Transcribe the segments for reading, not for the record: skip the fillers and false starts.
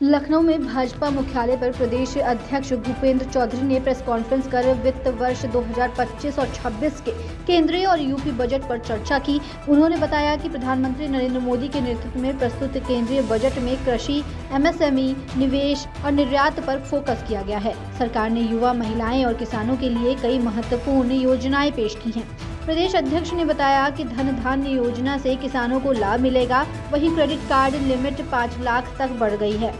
लखनऊ में भाजपा मुख्यालय पर प्रदेश अध्यक्ष भूपेंद्र चौधरी ने प्रेस कॉन्फ्रेंस कर वित्त वर्ष 2025 और 26 के केंद्रीय और यूपी बजट पर चर्चा की। उन्होंने बताया कि प्रधानमंत्री नरेंद्र मोदी के नेतृत्व में प्रस्तुत केंद्रीय बजट में कृषि, एमएसएमई, निवेश और निर्यात पर फोकस किया गया है। सरकार ने युवा, महिलाएं और किसानों के लिए कई महत्वपूर्ण योजनाएं पेश की हैं। प्रदेश अध्यक्ष ने बताया कि धन धान्य योजना से किसानों को लाभ मिलेगा, वहीं क्रेडिट कार्ड लिमिट 5 लाख तक बढ़ गई है।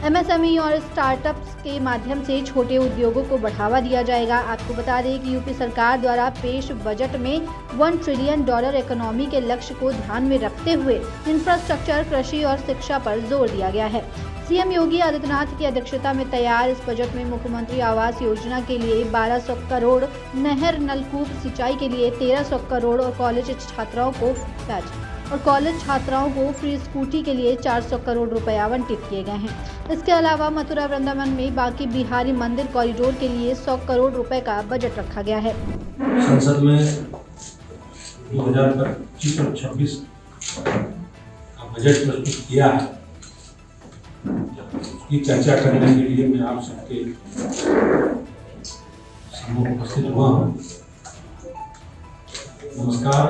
एमएसएमई और स्टार्टअप्स के माध्यम से छोटे उद्योगों को बढ़ावा दिया जाएगा। आपको बता दें कि यूपी सरकार द्वारा पेश बजट में $1 ट्रिलियन इकोनॉमी के लक्ष्य को ध्यान में रखते हुए इंफ्रास्ट्रक्चर, कृषि और शिक्षा पर जोर दिया गया है। सीएम योगी आदित्यनाथ की अध्यक्षता में तैयार इस बजट में मुख्यमंत्री आवास योजना के लिए 1200 करोड़, नहर नलकूप सिंचाई के लिए 1300 करोड़ और कॉलेज छात्राओं को फ्री स्कूटी के लिए 400 करोड़ रुपए आवंटित किए गए हैं। इसके अलावा मथुरा वृंदावन में बाकी बिहारी मंदिर कॉरिडोर के लिए 100 करोड़ रुपए का बजट रखा गया है। संसद में 2025 और 26 का बजट प्रस्तुत किया है, उसकी चर्चा करने के लिए मैं आप सबके सम्मुख उपस्थित हुआ हूँ। नमस्कार।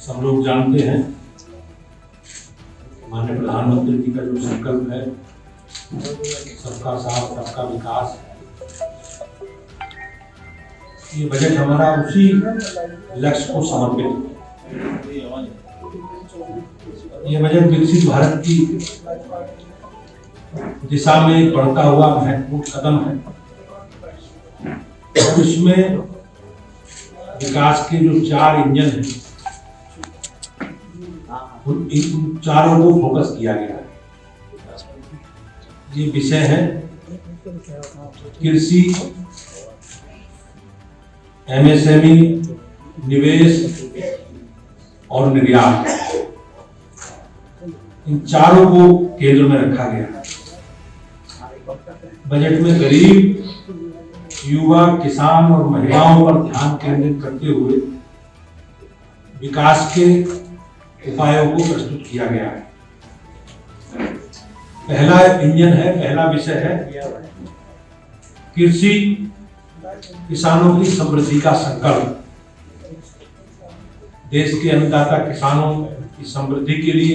सब लोग जानते हैं माननीय प्रधानमंत्री जी का जो संकल्प है, सबका साथ सबका विकास, ये बजट हमारा उसी लक्ष्य को समर्पित है। ये बजट विकसित भारत की दिशा में बढ़ता हुआ महत्वपूर्ण कदम है और इसमें विकास के जो 4 इंजन हैं, इन चारों को फोकस किया गया है। ये विषय है कृषि, एमएसएमई, निवेश और निर्यात। इन चारों को केंद्र में रखा गया है। बजट में गरीब, युवा, किसान और महिलाओं पर ध्यान केंद्रित करते हुए विकास के उपायों को प्रस्तुत किया गया है। पहला इंजन है, पहला विषय है कृषि, किसानों की समृद्धि का संकल्प। देश के अन्नदाता किसानों की समृद्धि के लिए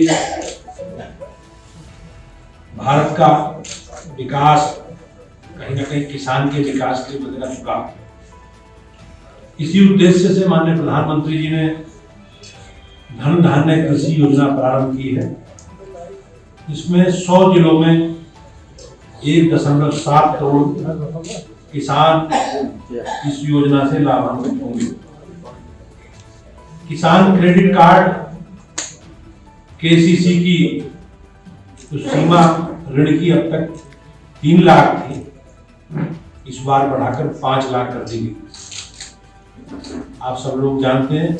भारत का विकास कहीं न कहीं किसान के विकास के लिए बदला चुका। इसी उद्देश्य से माननीय प्रधानमंत्री जी ने धन धान्य कृषि योजना प्रारंभ की है। इसमें 100 जिलों में 1.7 करोड़ किसान इस योजना से लाभान्वित होंगे। किसान क्रेडिट कार्ड केसीसी की जो सीमा ऋण की अब तक 3 लाख थी, इस बार बढ़ाकर 5 लाख कर दी गई। आप सब लोग जानते हैं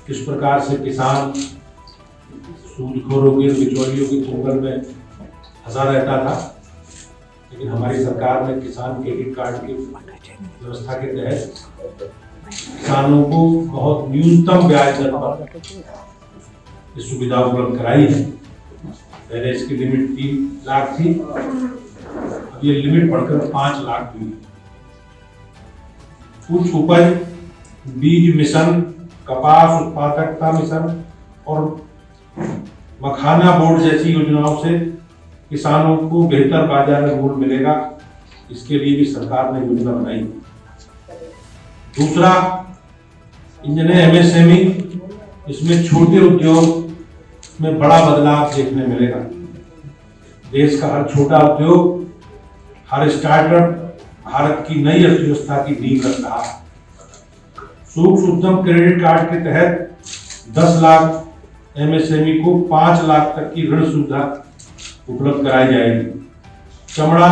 किस प्रकार से किसान सूदखोरों के, बिचौलियों के चंगुल में फंसा रहता था, लेकिन हमारी सरकार ने किसान क्रेडिट कार्ड की व्यवस्था के तहत किसानों को बहुत न्यूनतम ब्याज दर पर ये सुविधा उपलब्ध कराई है। पहले इसकी लिमिट 3 लाख थी, अब ये लिमिट बढ़कर 5 लाख हुई। उच्च उपज बीज मिशन, कपास उत्पादकता मिशन और मखाना बोर्ड जैसी योजनाओं से किसानों को बेहतर बाजार में मूल्य मिलेगा। इसके लिए भी सरकार ने योजना बनाई। दूसरा इंजन है एमएसएमई। इसमें छोटे उद्योग में बड़ा बदलाव देखने मिलेगा। देश का हर छोटा उद्योग, हर स्टार्टअप भारत की नई अर्थव्यवस्था की नींव रख रहा है। सूक्ष्म उद्यम क्रेडिट कार्ड के तहत 10 लाख एमएसएमई को 5 लाख तक की ऋण सुविधा उपलब्ध कराई जाएगी। चमड़ा,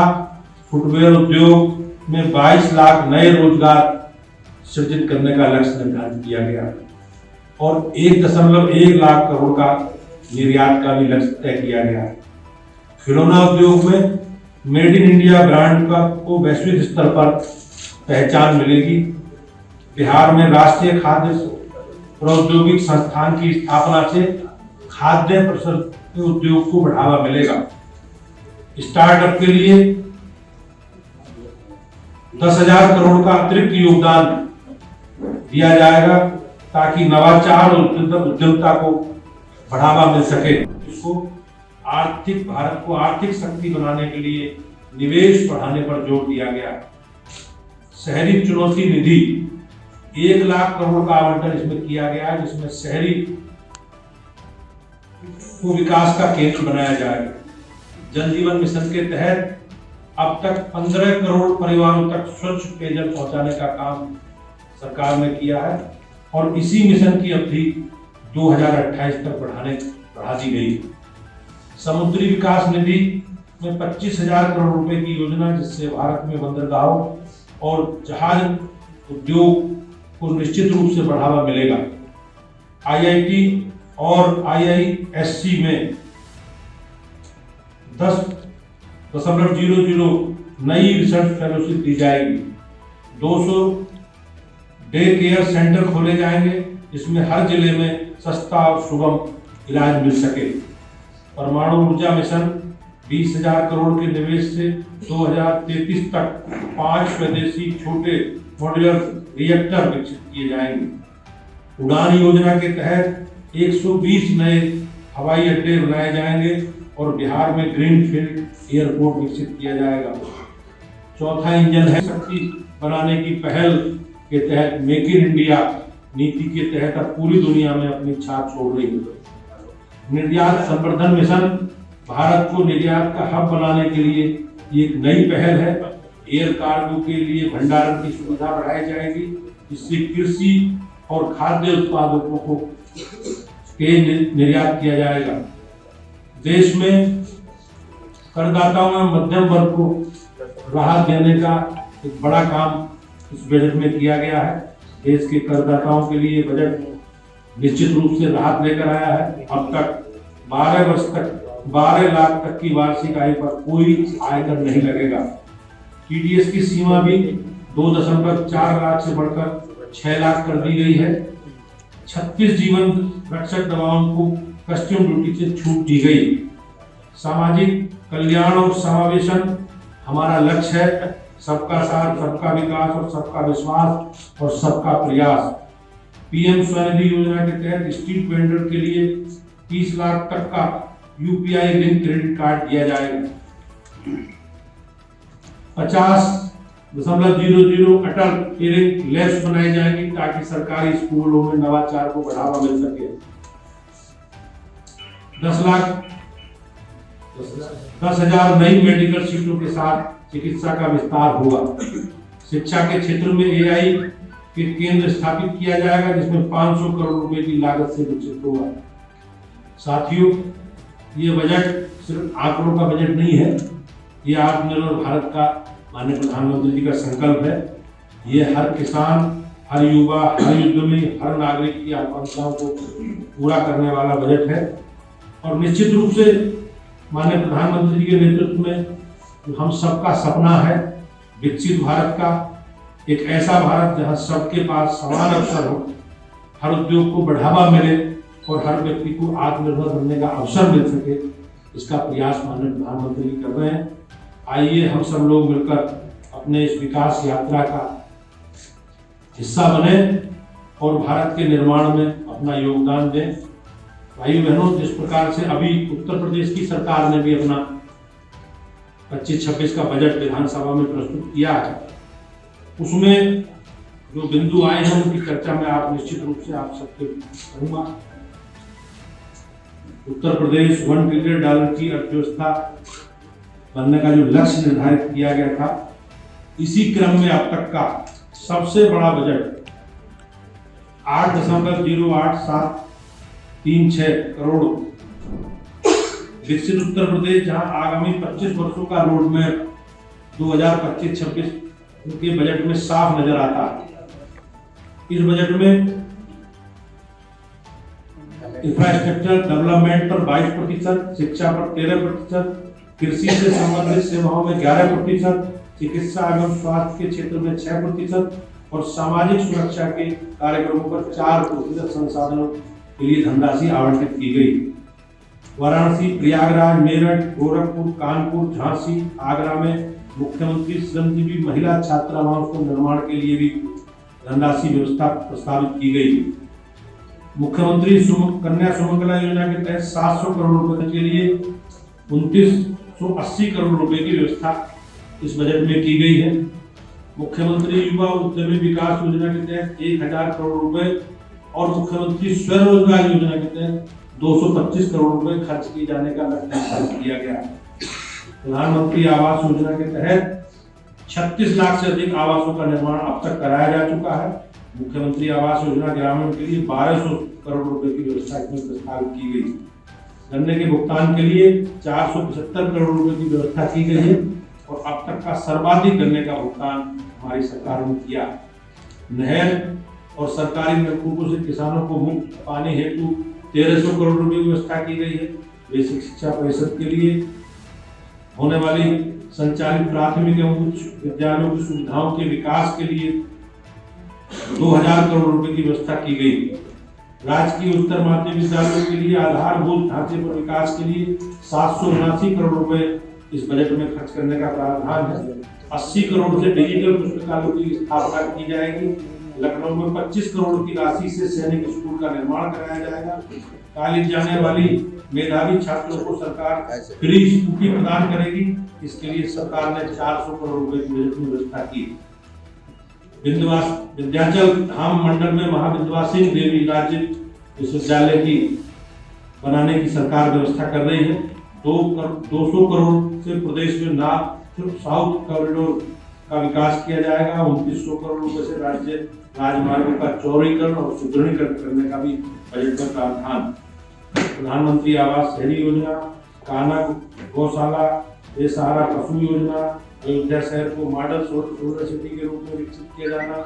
फुटवेयर उद्योग में 22 लाख नए रोजगार सृजित करने का लक्ष्य निर्धारित किया गया और 1.1 लाख करोड़ का निर्यात का भी लक्ष्य तय किया गया है। खिलौना उद्योग में मेड इन इंडिया ब्रांड को वैश्विक स्तर पर पहचान मिलेगी। बिहार में राष्ट्रीय खाद्य प्रौद्योगिकी संस्थान की स्थापना से खाद्य उद्योग को बढ़ावा मिलेगा। स्टार्टअप के लिए 10,000 करोड़ का अतिरिक्त योगदान दिया जाएगा ताकि नवाचार और उद्यमता को बढ़ावा मिल सके। इसको भारत को आर्थिक शक्ति बनाने के लिए निवेश बढ़ाने पर जोर दिया गया। शहरी चुनौती निधि 1 लाख करोड़ का आवंटन इसमें किया गया है, जिसमें शहरी को विकास का केंद्र बनाया जाएगा। जल जीवन मिशन के तहत अब तक 15 करोड़ परिवारों तक स्वच्छ पेयजल पहुंचाने का काम सरकार ने किया है और इसी मिशन की अवधि 2028 तक बढ़ा दी गई। समुद्री विकास निधि में 25,000 करोड़ रुपए की योजना, जिससे भारत में बंदरगाहों और जहाज उद्योग को निश्चित रूप से बढ़ावा मिलेगा। IIT और IISc में 10.00 नई रिसर्च फेलोशिप दी जाएगी। 200 डे केयर सेंटर खोले जाएंगे, जिसमें हर जिले में सस्ता और सुगम इलाज मिल सके। परमाणु ऊर्जा मिशन 20,000 करोड़ के निवेश से 2033 तक 5 स्वदेशी छोटे मॉड्यूलर रिएक्टर विकसित किए जाएंगे। उड़ान योजना के तहत 120 नए हवाई अड्डे बनाए जाएंगे और बिहार में ग्रीनफील्ड एयरपोर्ट विकसित किया जाएगा। चौथा इंजन है शक्ति बनाने की पहल के तहत मेक इन इंडिया नीति के तहत अब पूरी दुनिया में अपनी छाप छोड़ रही है। निर्यात संवर्धन मिशन भारत को निर्यात का हब बनाने के लिए एक नई पहल है। एयर कार्गो के लिए भंडारण की सुविधा बढ़ाई जाएगी, जिससे कृषि और खाद्य उत्पादकों को निर्यात किया जाएगा। देश में करदाताओं में मध्यम वर्ग को राहत देने का एक बड़ा काम इस बजट में किया गया है। देश के करदाताओं के लिए बजट निश्चित रूप से राहत लेकर आया है। अब तक 12 वर्ष तक 12 लाख तक की वार्षिक आय पर कोई आयकर नहीं लगेगा। TDS की सीमा भी 2.4 लाख से बढ़कर 6 लाख कर दी गई है। 36 जीवन रक्षक दवाओं को कस्टम ड्यूटी से छूट दी गई। सामाजिक कल्याण और समावेशन हमारा लक्ष्य है। सबका साथ, सबका विकास और सबका विश्वास और सबका प्रयास। PM स्वनिधि योजना के तहत स्ट्रीट वेंडर के लिए 30 लाख तक का UPI लिंक क्रेडिट कार्ड दिया जाएगा। 50.00 अटल टियरिंग लैब्स बनाई जाएंगी ताकि सरकारी स्कूलों में नवाचार को बढ़ावा मिल सके। 10,000 नई मेडिकल सीटों के साथ चिकित्सा का विस्तार होगा। शिक्षा के क्षेत्र में AI के केंद्र स्थापित किया जाएगा, जिसमें 500 करोड़ रुपए की लागत से विकसित होगा। साथियों, ये बजट सिर्फ आंकड़ों का बजट नहीं है, ये आत्मनिर्भर भारत का माननीय प्रधानमंत्री जी का संकल्प है। ये हर किसान, हर युवा, हर उद्यमी, हर नागरिक की आकांक्षाओं को पूरा करने वाला बजट है। और निश्चित रूप से माननीय प्रधानमंत्री जी के नेतृत्व में हम सबका सपना है विकसित भारत का, एक ऐसा भारत जहां सबके पास समान अवसर हो, हर उद्योग को बढ़ावा मिले और हर व्यक्ति को आत्मनिर्भर बनने का अवसर मिल सके। इसका प्रयास माननीय प्रधानमंत्री जी कर रहे हैं। आइए हम सब लोग मिलकर अपने इस विकास यात्रा का हिस्सा बने और भारत के निर्माण में अपना योगदान दें। भाइयों बहनों, जिस प्रकार से अभी उत्तर प्रदेश की सरकार ने भी अपना 25-26 का बजट विधानसभा में प्रस्तुत किया है, उसमें जो बिंदु आए हैं उनकी चर्चा में आप निश्चित रूप से आप सबके करूंगा। उत्तर प्रदेश $1 ट्रिलियन की अर्थव्यवस्था बनने का जो लक्ष्य निर्धारित किया गया था, इसी क्रम में अब तक का सबसे बड़ा बजट 8.08736 करोड़ विकसित उत्तर प्रदेश, जहां आगामी 25 वर्षों का रोड मैप 2025-26 के बजट में साफ नजर आता है। इस बजट में इंफ्रास्ट्रक्चर डेवलपमेंट पर 22%, शिक्षा पर 13%, कृषि से संबंधित सेवाओं में 11%, चिकित्सा एवं स्वास्थ्य के क्षेत्र में 6% और सामाजिक सुरक्षा के कार्यक्रमों पर 4% संसाधनों के लिए धनराशि आवंटित की गई। वाराणसी, प्रयागराज, मेरठ, गोरखपुर, कानपुर, झांसी, आगरा में मुख्यमंत्री श्रमजीवी महिला छात्रावासों के निर्माण के लिए भी धनराशि व्यवस्था प्रस्तावित की गई है। मुख्यमंत्री कन्या सुमंगला योजना के तहत 700 करोड़ रुपए के लिए 2980 करोड़ रुपए की व्यवस्था इस बजट में की गई है। मुख्यमंत्री युवा उद्यमी विकास योजना के तहत 1000 करोड़ रुपए और मुख्यमंत्री स्वरोजगार योजना के तहत 225 करोड़ रुपए खर्च किए जाने का लक्ष्य निर्धारित किया गया है। प्रधानमंत्री आवास योजना के तहत 36 लाख से अधिक आवासों का निर्माण अब तक कराया जा चुका है। मुख्यमंत्री आवास योजना ग्रामीण के लिए 1200 करोड़ रुपए की व्यवस्था इसमें प्रस्तावित की गई। गन्ने के भुगतान के लिए 475 करोड़ रुपए की व्यवस्था की गई है और अब तक का सर्वाधिक गन्ने का भुगतान हमारी सरकार ने किया। नहर और सरकारी नलकूपों से किसानों को मुफ्त पानी हेतु 1300 करोड़ रुपए की व्यवस्था की गई है। बेसिक शिक्षा परिषद के लिए होने वाली संचालित प्राथमिक एवं उच्च विद्यालयों की सुविधाओं के विकास के लिए 2000 करोड़ रुपए की व्यवस्था की गई। राजकीय उत्तर माध्यमिक विद्यालयों के लिए आधारभूत ढांचे पर विकास के लिए 779 करोड़ रुपए इस बजट में खर्च करने का प्रावधान है। 80 करोड़ से डिजिटल पुस्तकालयों की स्थापना की जाएगी। लखनऊ में 25 करोड़ की राशि से सैनिक स्कूल का निर्माण कराया जाएगा। कॉलेज जाने वाली मेधावी छात्रों को सरकार फ्री स्कूटी प्रदान करेगी। इसके लिए सरकार ने 400 करोड़ रुपए की बजट में व्यवस्था की। विंध्याचल धाम मंडल में महाविंध्यवासिनी देवी राज्य विश्वविद्यालय की बनाने की सरकार व्यवस्था कर रही है। 200 करोड़ से प्रदेश में नॉर्थ साउथ कॉरिडोर का विकास किया जाएगा। 2900 करोड़ रुपए से राज्य राजमार्गों का चौड़ीकरण और सुदृढ़ीकरण करने का भी बजट में प्रावधान। प्रधानमंत्री आवास शहरी योजना, कान्हा गौशाला, बेसहारा पशु योजना, अयोध्या शहर को मॉडल सोलर सिटी के रूप में विकसित किया जाना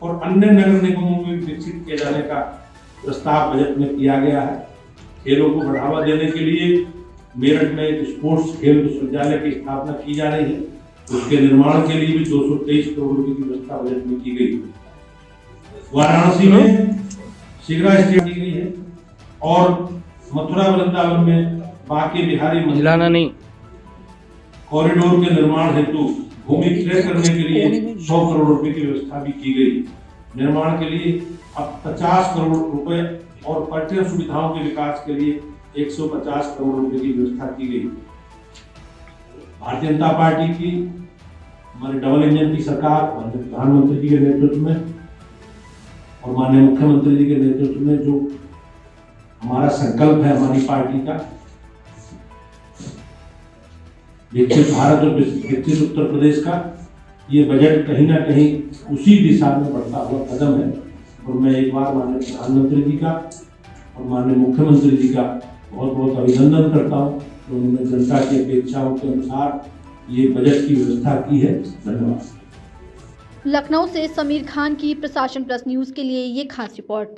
और अन्य नगर निगमों में विकसित किए जाने का प्रस्ताव बजट में किया गया है। खेलों को बढ़ावा देने के लिए मेरठ में एक स्पोर्ट्स खेल विश्वविद्यालय की स्थापना की जा रही है। उसके निर्माण के लिए भी 223 करोड़ रुपए की व्यवस्था बजट में की गई। वाराणसी में शिग्रा स्टेडियम की गई है और मथुरा वृंदावन में बांके बिहारी महिला नहीं कॉरिडोर के निर्माण हेतु भूमि क्रय करने के लिए 100 करोड़ रुपए की व्यवस्था भी की गई। निर्माण के लिए अब 50 करोड़ रुपए और पर्यटन सुविधाओं के विकास के लिए 150 करोड़ रुपए की व्यवस्था की गई। भारतीय जनता पार्टी की हमारे डबल इंजन की सरकार माननीय प्रधानमंत्री जी के नेतृत्व में और माननीय मुख्यमंत्री जी के नेतृत्व में जो हमारा संकल्प है हमारी पार्टी का विकसित भारत और विकसित उत्तर प्रदेश का, ये बजट कहीं ना कहीं उसी दिशा में बढ़ता हुआ कदम है। और मैं एक बार माननीय प्रधानमंत्री जी का और माननीय मुख्यमंत्री जी का बहुत बहुत अभिनंदन करता हूँ। तो उन्होंने जनता की अपेक्षाओं के अनुसार ये बजट की व्यवस्था की है। धन्यवाद। लखनऊ से समीर खान की प्रशासन प्लस न्यूज के लिए ये खास रिपोर्ट।